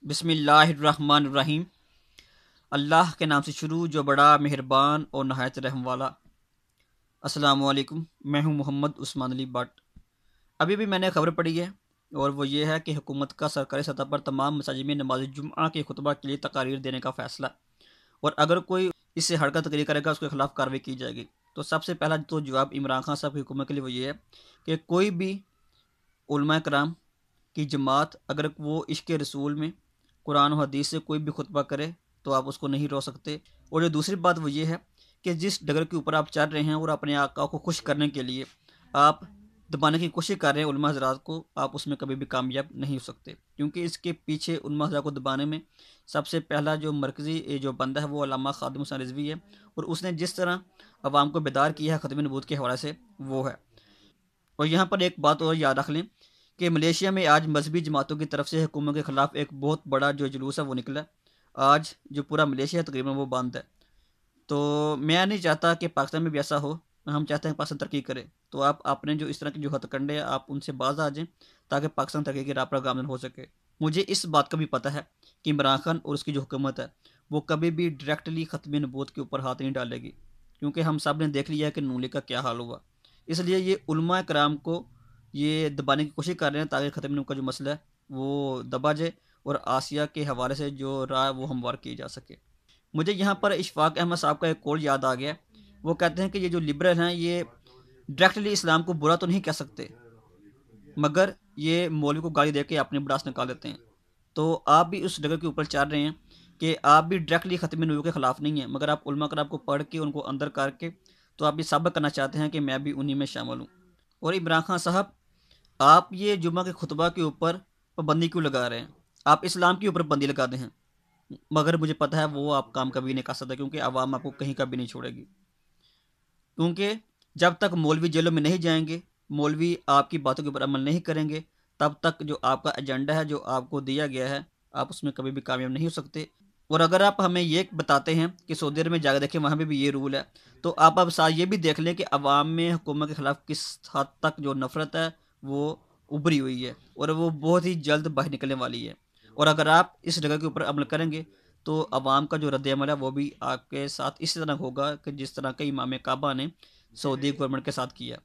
بسم اللہ الرحمن الرحیم۔ اللہ کے نام سے شروع جو بڑا مہربان اور نہایت رحم والا۔ السلام علیکم، میں ہوں محمد عثمان علی بٹ۔ ابھی بھی میں نے خبر پڑھی ہے اور وہ یہ ہے کہ حکومت کا سرکاری سطح پر تمام مساجد میں نماز جمعہ کے خطبہ کے لیے تقاریر دینے کا فیصلہ، اور اگر کوئی اس سے ہٹ کر تقریر کرے گا اس کے خلاف کارروائی کی جائے گی۔ تو سب سے پہلا تو جواب عمران خان صاحب کی حکومت کے لیے وہ یہ ہے کہ کوئی بھی علماء کرام کی جماعت اگر وہ عشق رسول میں قرآن و حدیث سے کوئی بھی خطبہ کرے تو آپ اس کو نہیں روک سکتے۔ اور جو دوسری بات وہ یہ ہے کہ جس ڈگر کے اوپر آپ چل رہے ہیں اور اپنے آقا کو خوش کرنے کے لیے آپ دبانے کی کوشش کر رہے ہیں علماء حضرات کو، آپ اس میں کبھی بھی کامیاب نہیں ہو سکتے، کیونکہ اس کے پیچھے علماء حضرات کو دبانے میں سب سے پہلا جو مرکزی جو بندہ ہے وہ علامہ خادم رضوی ہے، اور اس نے جس طرح عوام کو بیدار کیا ہے ختم نبوت کے حوالے سے وہ ہے۔ اور یہاں پر ایک بات اور یاد رکھ لیں کہ ملیشیا میں آج مذہبی جماعتوں کی طرف سے حکومت کے خلاف ایک بہت بڑا جو جلوس ہے وہ نکلا۔ آج جو پورا ملیشیا ہے تقریباً وہ بند ہے۔ تو میں نہیں چاہتا کہ پاکستان میں بھی ایسا ہو، ہم چاہتے ہیں پاکستان ترقی کرے، تو آپ نے جو اس طرح کے جو ہتھ کنڈے ہیں آپ ان سے باز آ جائیں تاکہ پاکستان ترقی کی راہ پر گامزن ہو سکے۔ مجھے اس بات کا بھی پتہ ہے کہ عمران خان اور اس کی جو حکومت ہے وہ کبھی بھی ڈائریکٹلی ختم نبوت کے اوپر ہاتھ نہیں ڈالے گی، کیونکہ ہم سب نے دیکھ لیا ہے کہ نون لیگ کا کیا حال ہوا۔ اس لیے یہ علماء کرام کو یہ دبانے کی کوشش کر رہے ہیں تاکہ ختم نبوت کا جو مسئلہ ہے وہ دبا جائے اور آسیہ کے حوالے سے جو رائے وہ ہموار کی جا سکے۔ مجھے یہاں پر اشفاق احمد صاحب کا ایک قول یاد آ گیا۔ وہ کہتے ہیں کہ یہ جو لبرل ہیں یہ ڈائریکٹلی اسلام کو برا تو نہیں کہہ سکتے، مگر یہ مولوی کو گالی دے کے اپنی بڑاس نکال دیتے ہیں۔ تو آپ بھی اس ڈگر کے اوپر چل رہے ہیں کہ آپ بھی ڈائریکٹلی ختم نبوت کے خلاف نہیں ہیں، مگر آپ علماء کرام کو پڑھ کے ان کو اندر کر کے تو آپ یہ ثابت کرنا چاہتے ہیں کہ میں بھی انہی میں شامل ہوں۔ اور عمران خان صاحب، آپ یہ جمعہ کے خطبہ کے اوپر پابندی کیوں لگا رہے ہیں؟ آپ اسلام کے اوپر پابندی لگا دیں ہیں، مگر مجھے پتہ ہے وہ آپ کام کبھی نہیں کر سکتے، کیونکہ عوام آپ کو کہیں کبھی نہیں چھوڑے گی۔ کیونکہ جب تک مولوی جیلوں میں نہیں جائیں گے، مولوی آپ کی باتوں کے اوپر عمل نہیں کریں گے، تب تک جو آپ کا ایجنڈا ہے جو آپ کو دیا گیا ہے آپ اس میں کبھی بھی کامیاب نہیں ہو سکتے۔ اور اگر آپ ہمیں یہ بتاتے ہیں کہ سعودی عرب میں جا کے دیکھیں وہاں پہ بھی یہ رول ہے، تو آپ اب ساتھ یہ بھی دیکھ لیں کہ عوام میں حکومت کے خلاف کس حد تک جو نفرت ہے وہ ابھری ہوئی ہے، اور وہ بہت ہی جلد باہر نکلنے والی ہے۔ اور اگر آپ اس جگہ کے اوپر عمل کریں گے تو عوام کا جو رد عمل ہے وہ بھی آپ کے ساتھ اسی طرح ہوگا کہ جس طرح کہ امام کعبہ نے سعودی گورنمنٹ کے ساتھ کیا۔